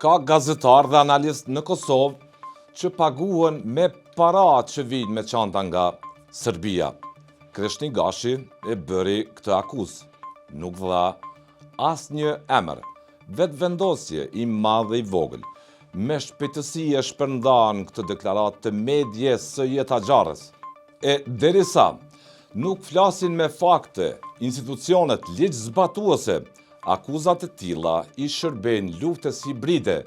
Ka gazetar dhe analist në Kosovë që paguhen me para që vijnë me çanta nga Serbia. Kreshni Gashi e bëri këtë akuzë. Nuk dha asnjë emër. Vetë vendosje i madh dhe i vogël. Me shpejtësi e shpërndan këtë deklaratë të medjes së Jeta Xharës. E derisa nuk flasin me fakte institucionet ligjzbatuese, akuzat e tilla i shërbejnë luftës hibride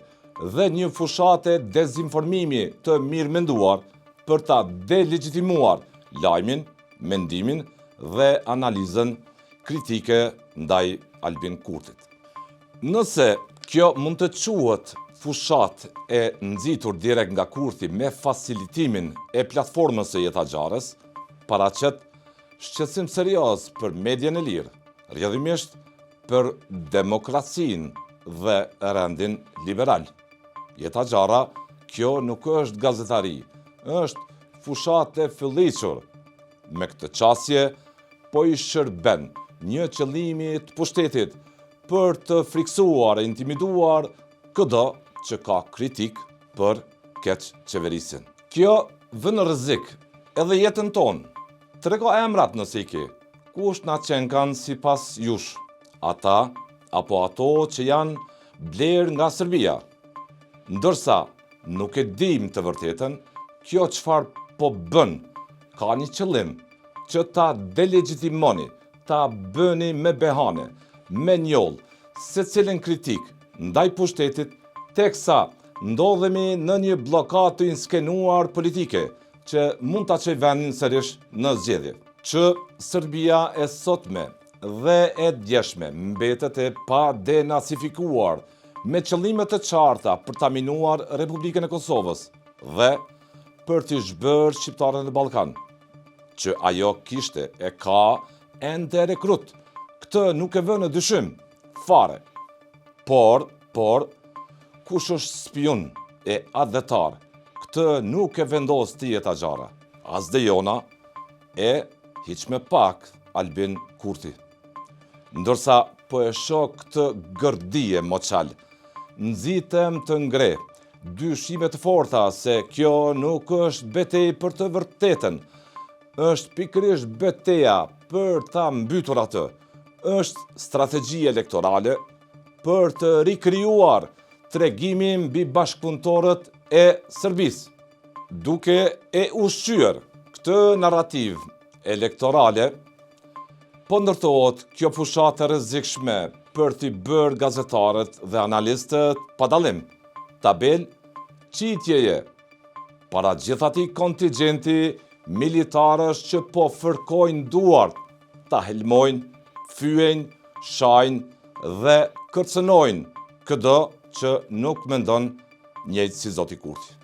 dhe një fushate dezinformimi të mirëmenduar për ta delegitimuar lajmin, mendimin dhe analizën kritike ndaj Albin Kurtit. Nëse kjo mund të quhet fushat e nxitur direkt nga Kurti me facilitimin e platformës së Jeta Xharës, paraqet shqetësim serioz për median e lirë, rrjedhimisht për demokracinë dhe rendin liberal. Jeta Xhara, kjo nuk është gazetari, është fushat e fylliqur. Me këtë qasje, po i shërben një qëllimi të pushtetit për të friksuar e intimiduar çdo që ka kritik për keq qeverisin. Kjo vën në rrezik edhe jetën tonë. Trego emrat nëse i ke, kush na qenë kanë sipas jush, ata apo ato që janë bler nga Serbia. Ndërsa nuk e dim të vërtetën, kjo çfarë po bën ka një qëllim që ta delegitimoni, ta bëni me behane, me njoll, secilin kritik ndaj pushtetit, teksa ndodhemi në një bllokatë të inskenuar politike që mund ta çojë vendin sërish në zgjedhje. Që Serbia e sotme dhe e djeshme mbetet e pa denacifikuar me qëllime të qarta për ta minuar Republikën e Kosovës dhe për t'i zhbërë shqiptarët në Ballkan. Që ajo kishte e ka ende rekrut. Këtë nuk e vë në dyshim fare. Por, kush është spion e adhetar, këtë nuk e vendos ti Jeta Xhara. As dhe jona e hiq me pak Albin Kurti. Ndërsa po e shoh këtë gërdije moçal, nxitem të ngre dyshime të forta se kjo nuk është betejë për të vërtetën, është pikërisht betejë për ta mbytur atë, është strategji elektorale për të rikrijuar tregimin mbi bashkëpunëtorët e Serbisë. Duke e ushqyer këtë narrativ elektorale, po ndërtohet kjo fushat e rrezikshme për t'i bërë gazetarët dhe analistët pa dallim. Tabel qitjeje para gjithati kontingjenti militarësh që po fërkojnë duart, ta helmojnë, fyejnë, shajnë dhe kërcënojnë çdo që nuk mendon njëjtë si Zoti Kurti.